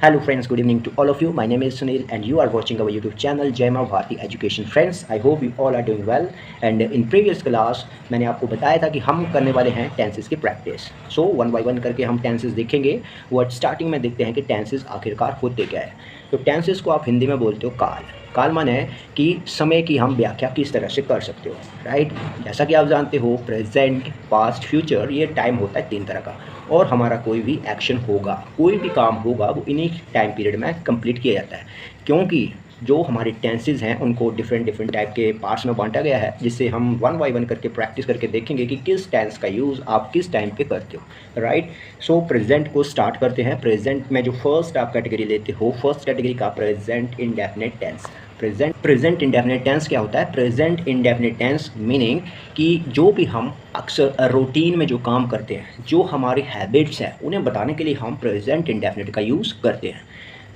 Hello friends, good evening to all of you. My name is Sunil and you are watching our YouTube channel Jai Maa Bharti Education. Friends, I hope you all are doing well and in previous class मैंने आपको बताया था कि हम करने वाले हैं tenses की practice. So one by one करके हम टेंसेस देखेंगे. वर्ड स्टार्टिंग में देखते हैं कि टेंसेस आखिरकार होते क्या है. तो टेंसेस को आप हिंदी में बोलते हो काल. काल माने है कि समय की हम व्याख्या किस तरह से कर सकते हो, राइट. जैसा कि आप जानते हो प्रेजेंट, पास्ट, फ्यूचर ये टाइम होता है 3 तरह का और हमारा कोई भी एक्शन होगा, कोई भी काम होगा वो इन्हीं टाइम पीरियड में कंप्लीट किया जाता है. क्योंकि जो हमारे टेंसेस हैं उनको डिफरेंट टाइप के पार्ट्स में बांटा गया है, जिससे हम वन बाय वन करके प्रैक्टिस करके देखेंगे कि किस टेंस का यूज़ आप किस टाइम पे करते हो, राइट. सो प्रेजेंट को स्टार्ट करते हैं. प्रेजेंट में जो फर्स्ट आप कैटेगरी लेते हो, फर्स्ट कैटेगरी का present indefinite tense. Present indefinite tense क्या होता है? प्रेजेंट इंडेफिनिट टेंस मीनिंग कि जो भी हम अक्सर रूटीन में जो काम करते हैं, जो हमारी हैबिट्स हैं, उन्हें बताने के लिए हम प्रेजेंट इंडेफिनिट का यूज़ करते हैं.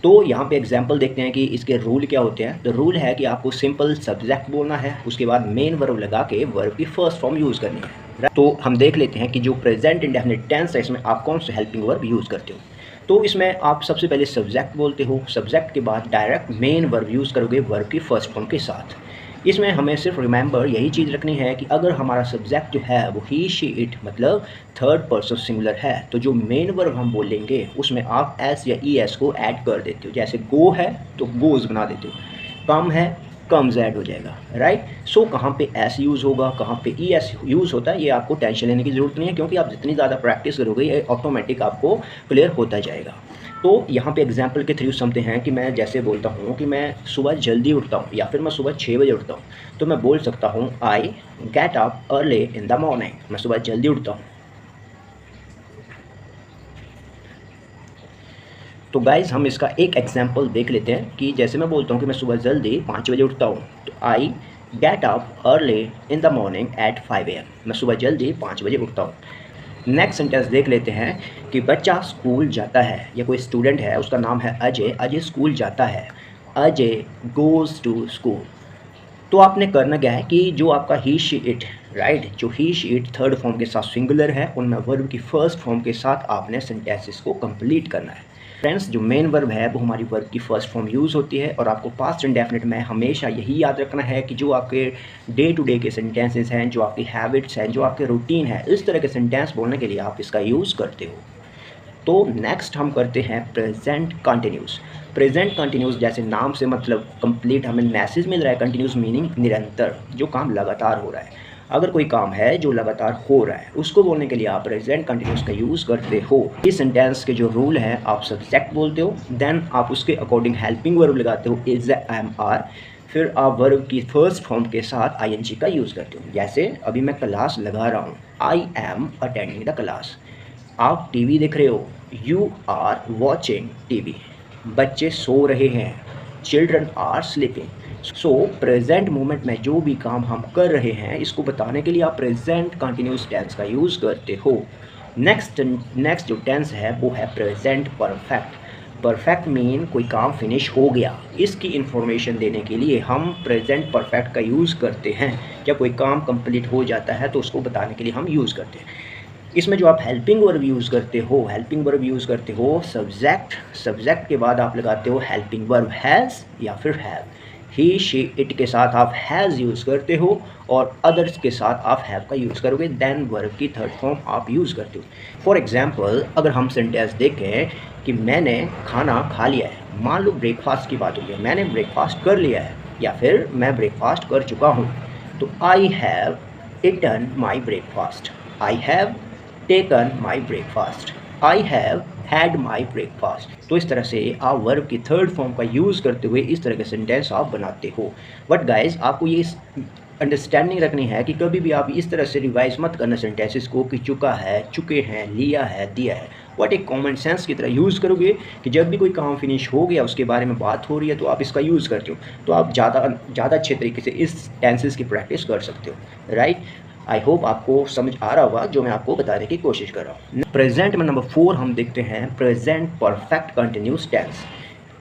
तो यहाँ पे एग्जांपल देखते हैं कि इसके रूल क्या होते हैं. तो रूल है कि आपको सिंपल सब्जेक्ट बोलना है, उसके बाद मेन वर्ब लगा के वर्ब की फर्स्ट फॉर्म यूज़ करनी है. तो हम देख लेते हैं कि जो प्रेजेंट इंडेफिनिट टेंस है इसमें आप कौन से हेल्पिंग वर्ब यूज़ करते हो. तो इसमें आप सबसे पहले सब्जेक्ट बोलते हो, सब्जेक्ट के बाद डायरेक्ट मेन वर्ब यूज़ करोगे वर्ब की फर्स्ट फॉर्म के साथ. इसमें हमें सिर्फ रिमेंबर यही चीज़ रखनी है कि अगर हमारा सब्जेक्ट जो है वो ही शी इट मतलब थर्ड पर्सन सिंगुलर है, तो जो मेन वर्ब हम बोलेंगे उसमें आप एस या ई एस को ऐड कर देते हो. जैसे गो है तो गोज़ बना देते हो, कम है कम्स ऐड हो जाएगा, राइट. सो कहाँ पे एस यूज़ होगा, कहाँ पे ई एस यूज़ होता है, ये आपको टेंशन लेने की ज़रूरत नहीं है, क्योंकि आप जितनी ज़्यादा प्रैक्टिस करोगे ये ऑटोमेटिक आपको क्लियर होता जाएगा. तो यहाँ पे एग्जांपल के थ्रू समझते हैं कि मैं जैसे बोलता हूँ कि मैं सुबह जल्दी उठता हूँ या फिर मैं सुबह 6 बजे उठता हूँ, तो मैं बोल सकता हूँ आई get up early in the morning. मैं सुबह जल्दी उठता हूँ. तो गाइज़ हम इसका एक एग्जांपल देख लेते हैं कि जैसे मैं बोलता हूँ कि मैं सुबह जल्दी 5 बजे उठता हूँ, तो I get up early in the morning at 5 AM. मैं सुबह जल्दी 5 बजे उठता हूँ. नेक्स्ट सेंटेंस देख लेते हैं कि बच्चा स्कूल जाता है, या कोई स्टूडेंट है उसका नाम है अजय, अजय स्कूल जाता है, अजय गोज़ टू स्कूल. तो आपने करना क्या है कि जो आपका ही शी इट, राइट, जो ही शी इट थर्ड फॉर्म के साथ सिंगुलर है उनमें वर्ब की फर्स्ट फॉर्म के साथ आपने सेंटेंसेस को कंप्लीट करना है. फ्रेंड्स, जो मेन वर्ब है वो हमारी वर्ब की फर्स्ट फॉर्म यूज़ होती है और आपको पास्ट इंडेफिनिट में हमेशा यही याद रखना है कि जो आपके डे टू डे के सेंटेंसेस हैं, जो आपकी हैबिट्स हैं, जो आपके रूटीन है, इस तरह के सेंटेंस बोलने के लिए आप इसका यूज़ करते हो. तो नेक्स्ट हम करते हैं प्रेजेंट कंटिन्यूस. प्रेजेंट कंटिन्यूस जैसे नाम से मतलब कंप्लीट हमें मैसेज मिल रहा है. कंटिन्यूस मीनिंग निरंतर, जो काम लगातार हो रहा है. अगर कोई काम है जो लगातार हो रहा है उसको बोलने के लिए आप प्रेजेंट कंटिन्यूस का यूज़ करते हो. इस सेंटेंस के जो रूल हैं, आप सब्जेक्ट बोलते हो, देन आप उसके अकॉर्डिंग हेल्पिंग वर्ब लगाते हो इज, एम, आर, फिर आप वर्ब की फर्स्ट फॉर्म के साथ आई एन जी का यूज़ करते हो. जैसे अभी मैं क्लास लगा रहा हूँ, I am attending the class. आप टीवी देख रहे हो, यू आर वॉचिंग टीवी. बच्चे सो रहे हैं, children are sleeping. So present moment में जो भी काम हम कर रहे हैं इसको बताने के लिए आप प्रेजेंट कंटिन्यूस टेंस का यूज़ करते हो. नेक्स्ट जो टेंस है वो है प्रेजेंट परफेक्ट. परफेक्ट मीन कोई काम फिनिश हो गया. इसकी इन्फॉर्मेशन देने के लिए हम प्रेजेंट परफेक्ट का यूज़ करते हैं. जब कोई काम कंप्लीट हो जाता है तो उसको बताने के लिए हम यूज़ करते हैं. इसमें जो आप हेल्पिंग वर्ब यूज़ करते हो, हेल्पिंग वर्ब यूज़ करते हो सब्जेक्ट, सब्जेक्ट के बाद आप लगाते हो हेल्पिंग वर्ब हैज़ या फिर हैव. ही शी इट के साथ आप हैज़ यूज़ करते हो और अदर्स के साथ आप हैव का यूज़ करोगे. देन वर्ब की थर्ड फॉर्म आप यूज़ करते हो. फॉर एग्जांपल अगर हम सेंटेंस देखें कि मैंने खाना खा लिया है, मान लो ब्रेकफास्ट की बात हो गई, मैंने ब्रेकफास्ट कर लिया है या फिर मैं ब्रेकफास्ट कर चुका हूँ, तो I have eaten my breakfast, I have taken my breakfast, I have had my breakfast. तो इस तरह से आप वर्ब की थर्ड फॉर्म का यूज़ करते हुए इस तरह के सेंटेंस आप बनाते हो. बट गाइज आपको ये अंडरस्टैंडिंग रखनी है कि कभी भी आप इस तरह से रिवाइज मत करना सेंटेंसेस को कि चुका है, चुके हैं, लिया है, दिया है. बट एक कॉमन सेंस की तरह यूज़ करोगे कि जब भी कोई काम फिनिश हो गया उसके बारे में बात हो रही है तो आप इसका यूज़ करते हो, तो आप ज़्यादा अच्छे तरीके से इस टेंसेस की प्रैक्टिस कर सकते हो, राइट. आई होप आपको समझ आ रहा होगा जो मैं आपको बताने की कोशिश कर रहा हूँ. प्रेजेंट में नंबर 4 हम देखते हैं प्रेजेंट परफेक्ट कंटिन्यूस टेंस.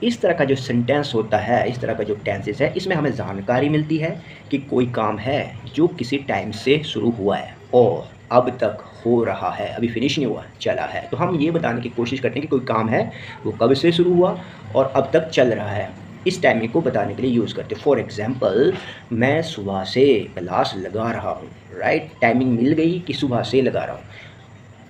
इस तरह का जो सेंटेंस होता है, इस तरह का जो टेंसेस है, इसमें हमें जानकारी मिलती है कि कोई काम है जो किसी टाइम से शुरू हुआ है और अब तक हो रहा है, अभी फिनिश नहीं हुआ, चला है। तो हम ये बताने की कोशिश करते हैं कि कोई काम है वो कब से शुरू हुआ और अब तक चल रहा है, इस टाइमिंग को बताने के लिए यूज़ करते हैं। फॉर एग्जांपल, मैं सुबह से क्लास लगा रहा हूँ, राइट, टाइमिंग मिल गई कि सुबह से लगा रहा हूँ।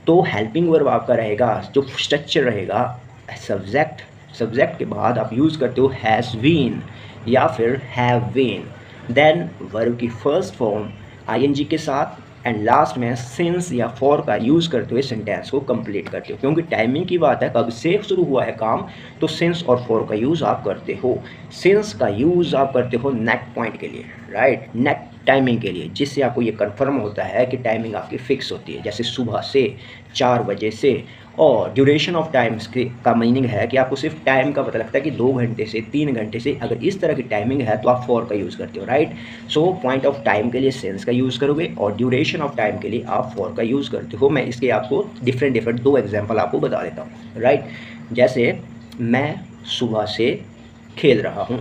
तो हेल्पिंग वर्ब आपका रहेगा, जो स्ट्रक्चर रहेगा सब्जेक्ट के बाद आप यूज़ करते हो हैज़ बीन या फिर हैव बीन, देन वर्ब की फर्स्ट फॉर्म आईएनजी के साथ, एंड लास्ट में सिंस या फॉर का यूज़ करते हुए सेंटेंस को कंप्लीट करते हो। क्योंकि टाइमिंग की बात है, कब से शुरू हुआ है काम, तो सिंस और फॉर का यूज़ आप करते हो। सिंस का यूज़ आप करते हो नेट पॉइंट के लिए, राइट, नेट टाइमिंग के लिए, जिससे आपको ये कंफर्म होता है कि टाइमिंग आपकी फ़िक्स होती है, जैसे सुबह से, 4 बजे से। और ड्यूरेशन ऑफ टाइम्स का मीनिंग है कि आपको सिर्फ टाइम का पता लगता है कि 2 घंटे से 3 घंटे से, अगर इस तरह की टाइमिंग है तो आप फॉर का यूज़ करते हो, right. So point of time के लिए सेंस का यूज़ करोगे और ड्यूरेशन ऑफ टाइम के लिए आप फॉर का यूज़ करते हो। मैं इसके आपको डिफरेंट 2 एग्जाम्पल आपको बता देता हूँ, राइट। जैसे मैं सुबह से खेल रहा हूँ,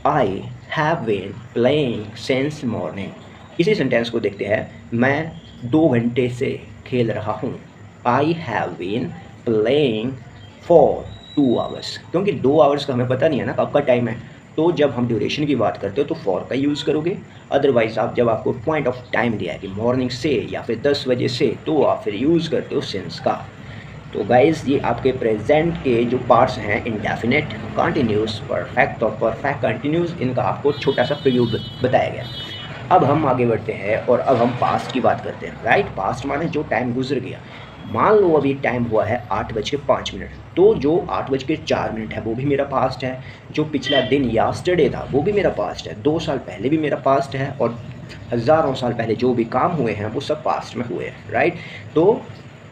I have been playing since morning. इसी सेंटेंस को देखते हैं, मैं 2 घंटे से खेल रहा हूँ, I have been playing for 2 hours. क्योंकि 2 आवर्स का हमें पता नहीं है ना कब का टाइम है, तो जब हम ड्यूरेशन की बात करते हो तो फॉर का यूज़ करोगे। अदरवाइज़ आप जब आपको पॉइंट ऑफ टाइम दिया है कि मॉर्निंग से या फिर 10 बजे से, तो आप फिर यूज़ करते हो सिंस का। तो गाइज़, ये आपके प्रेजेंट के जो पार्ट्स हैं, इंडेफिनिट, कंटिन्यूस, परफेक्ट और परफेक्ट कंटिन्यूस, इनका आपको छोटा सा प्रीव्यू बताया गया। अब हम आगे बढ़ते हैं और अब हम पास्ट की बात करते हैं, राइट। पास्ट माने जो टाइम गुजर गया। मान लो अभी टाइम हुआ है 8:05, तो जो 8:04 है वो भी मेरा पास्ट है। जो पिछला दिन यास्टरडे था वो भी मेरा पास्ट है। 2 साल पहले भी मेरा पास्ट है, और हज़ारों साल पहले जो भी काम हुए हैं वो सब पास्ट में हुए हैं, राइट। तो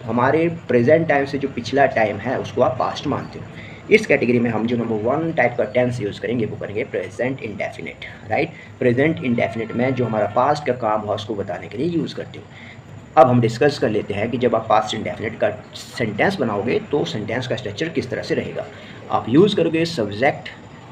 हमारे प्रेजेंट टाइम से जो पिछला टाइम है उसको आप पास्ट मानते हो। इस कैटेगरी में हम जो नंबर 1 टाइप का टेंस यूज़ करेंगे वो करेंगे present indefinite, right. Present indefinite में जो हमारा पास्ट का काम हुआ उसको बताने के लिए यूज़ करते हो। अब हम डिस्कस कर लेते हैं कि जब आप पास्ट इंडेफिनिट का सेंटेंस बनाओगे तो सेंटेंस का स्ट्रक्चर किस तरह से रहेगा। आप यूज़ करोगे सब्जेक्ट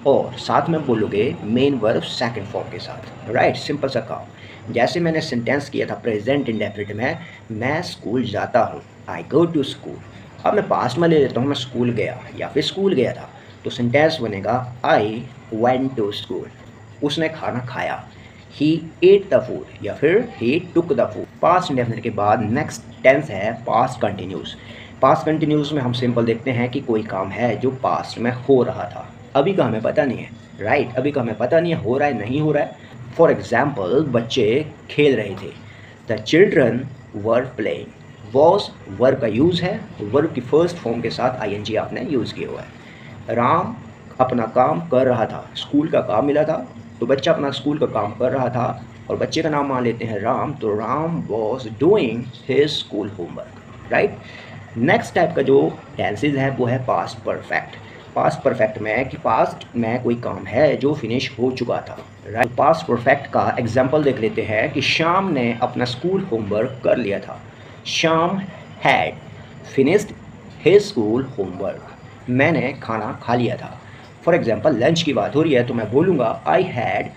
और साथ में बोलोगे मेन वर्ब सेकंड फॉर्म के साथ, राइट। सिंपल सा काम। जैसे मैंने सेंटेंस किया था प्रेजेंट इंडेफिनिट में, मैं स्कूल जाता हूँ, आई गो टू स्कूल। अब मैं पास्ट में ले लेता हूँ, मैं स्कूल गया या फिर स्कूल गया था, तो सेंटेंस बनेगा आई वेंट टू स्कूल। उसने खाना खाया, ही एट द फूड या फिर he took the food. Past indefinite के बाद नेक्स्ट टेंस है पास्ट कंटिन्यूस। पास्ट कंटिन्यूस में हम सिंपल देखते हैं कि कोई काम है जो पास्ट में हो रहा था, अभी का हमें पता नहीं है, राइट। अभी का हमें पता नहीं है हो रहा है नहीं हो रहा है। फॉर एग्जाम्पल, बच्चे खेल रहे थे, the children were playing. Was verb का यूज़ है, वर्ब की फर्स्ट फॉर्म के साथ आईएनजी आपने यूज़ किया हुआ है। राम अपना काम कर रहा था, स्कूल का काम मिला था, तो बच्चा अपना स्कूल का काम कर रहा था और बच्चे का नाम मान लेते हैं राम, तो Ram was doing his school homework, right. Next type का जो टेंसेज है वो है पास्ट परफेक्ट। पास्ट परफेक्ट में कि पास्ट में कोई काम है जो फिनिश हो चुका था, राइट। पास्ट परफेक्ट का एग्जांपल देख लेते हैं कि श्याम ने अपना स्कूल होमवर्क कर लिया था। Shyam had finished his school homework. मैंने खाना खा लिया था। फॉर एग्जाम्पल, लंच की बात हो रही है तो मैं बोलूँगा I had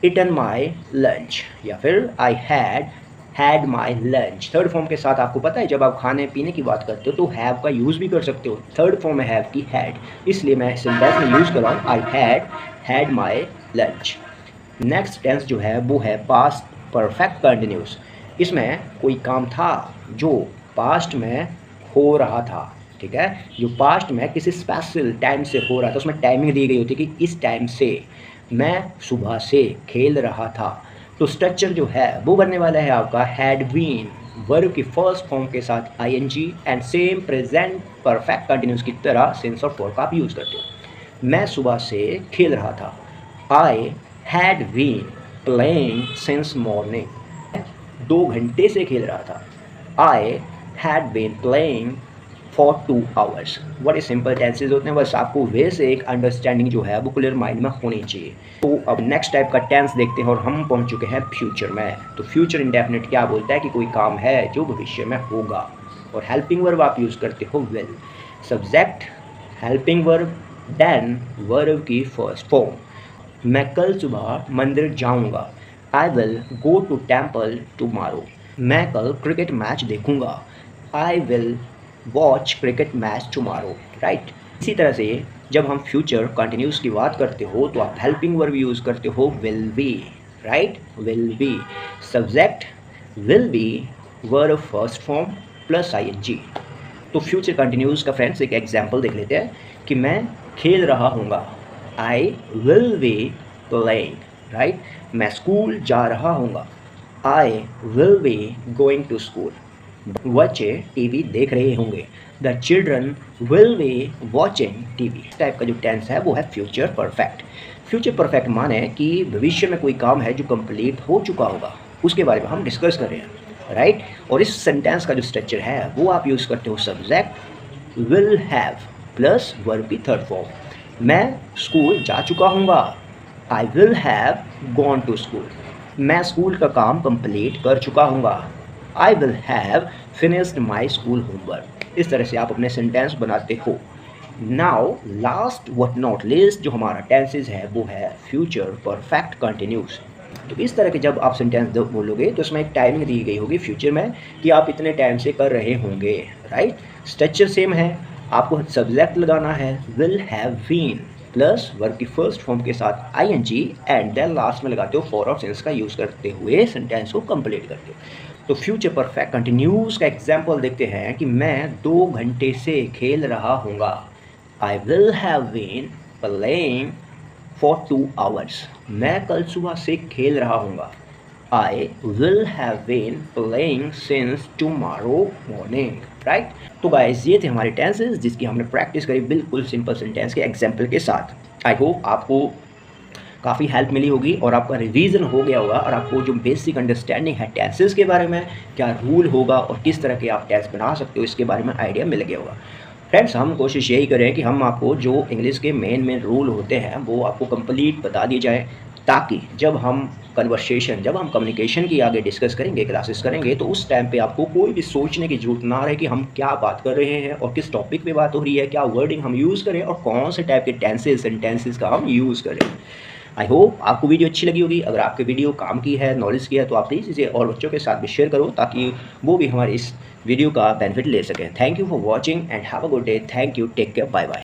eaten my lunch या फिर आई had my lunch. Third form के साथ आपको पता है जब आप खाने पीने की बात करते हो तो हैव का यूज़ भी कर सकते हो। थर्ड फॉर्म में हैव की हैड, इसलिए मैं सेंटेंस में यूज़ कर रहा हूँ I had my lunch. Next tense जो है वो है पास्ट परफेक्ट कंटिन्यूस। इसमें कोई काम था जो पास्ट में हो रहा था, ठीक है, जो पास्ट में किसी स्पेशल टाइम से हो रहा था, उसमें टाइमिंग दी गई होती है कि इस टाइम से मैं सुबह से खेल रहा था। तो स्ट्रक्चर जो है वो बनने वाला है आपका हैड बीन, वर्ब की फर्स्ट फॉर्म के साथ ING, and same present perfect continuous की तरह सिंस और फॉर का आप यूज़ करते हो। मैं सुबह से खेल रहा था, I had been playing since morning. 2 घंटे से खेल रहा था, I had been playing for 2 hours. बड़े सिंपल टेंसेज होते हैं, बस आपको वे से एक अंडरस्टैंडिंग जो है वो क्लियर माइंड में होनी चाहिए। तो अब नेक्स्ट टाइप का टेंस देखते हैं और हम पहुंच चुके हैं फ्यूचर में। तो फ्यूचर इंडेफिनिट क्या बोलता है कि कोई काम है जो भविष्य में होगा, और हेल्पिंग वर्ब आप यूज़ करते हो will. Subject, helping verb, then verb की फर्स्ट फॉर्म। मैं कल सुबह मंदिर जाऊंगा, I will go to temple tomorrow. मैं कल क्रिकेट मैच देखूंगा। I will watch cricket match tomorrow, right. इसी तरह से जब हम फ्यूचर कंटिन्यूस की बात करते हो तो आप हेल्पिंग वर्ब यूज़ करते हो will be, right. Will be subject, will be verb first form plus ING। तो फ्यूचर कंटिन्यूस का फ्रेंड्स एक एग्जाम्पल देख लेते हैं कि मैं खेल रहा हूँगा। I will be playing, right. मैं स्कूल जा रहा हूँगा। I will be going to school. बच्चे टीवी देख रहे होंगे। The children will be watching TV. इस टाइप का जो टेंस है वो है फ्यूचर परफेक्ट। फ्यूचर परफेक्ट माने कि भविष्य में कोई काम है जो कंप्लीट हो चुका होगा, उसके बारे में हम डिस्कस कर रहे हैं, राइट। और इस सेंटेंस का जो स्ट्रक्चर है वो आप यूज़ करते हो subject will have plus verb की थर्ड फॉर्म। मैं स्कूल जा चुका हूँगा। I will have gone to school. मैं स्कूल का काम कंप्लीट कर चुका हूँगा। I will have finished my school homework. इस तरह से आप अपने सेंटेंस बनाते हो। Now last but not least जो हमारा टेंसेज है वो है फ्यूचर परफेक्ट कंटिन्यूस। तो इस तरह के जब आप सेंटेंस बोलोगे तो उसमें एक टाइमिंग दी गई होगी फ्यूचर में कि आप इतने टाइम से कर रहे होंगे, राइट। स्ट्रक्चर सेम है, आपको सब्जेक्ट लगाना है will have been plus verb की फर्स्ट फॉर्म के साथ ING एंड देन लास्ट में लगाते हो फॉर और सिंस का यूज़ करते हुए सेंटेंस को कंप्लीट करते हो। तो फ्यूचर परफेक्ट कंटिन्यूस का एग्जाम्पल देखते हैं कि मैं 2 घंटे से खेल रहा हूँगा। I will have been playing for 2 hours. मैं कल सुबह से खेल रहा हूँगा। I will have been playing since tomorrow morning, right. तो गाइस ये थे हमारे टेंसेस जिसकी हमने प्रैक्टिस करी बिल्कुल सिंपल सेंटेंस के एग्जाम्पल के साथ। आई होप आपको काफ़ी हेल्प मिली होगी और आपका रिवीजन हो गया होगा और आपको जो बेसिक अंडरस्टैंडिंग है टेंसेस के बारे में, क्या रूल होगा और किस तरह के आप टेंस बना सकते हो, इसके बारे में आइडिया मिल गया होगा। फ्रेंड्स हम कोशिश यही करें कि हम आपको जो इंग्लिश के मेन रूल होते हैं वो आपको कंप्लीट बता दिए जाए, ताकि जब हम कम्युनिकेशन की आगे डिस्कस करेंगे, क्लासेस करेंगे, तो उस टाइम पे आपको कोई भी सोचने की ज़रूरत ना रहे कि हम क्या बात कर रहे हैं और किस टॉपिक पे बात हो रही है, क्या वर्डिंग हम यूज़ करें और कौन से टाइप के टेंसेस का हम यूज़ करें। आई होप आपको वीडियो अच्छी लगी होगी। अगर आपके वीडियो काम की है, नॉलेज की है, तो आप प्लीज़ इसे और बच्चों के साथ भी शेयर करो ताकि वो भी हमारे इस वीडियो का बेनिफिट ले सकें। Thank you for watching and have a good day. Thank you, take care, bye bye.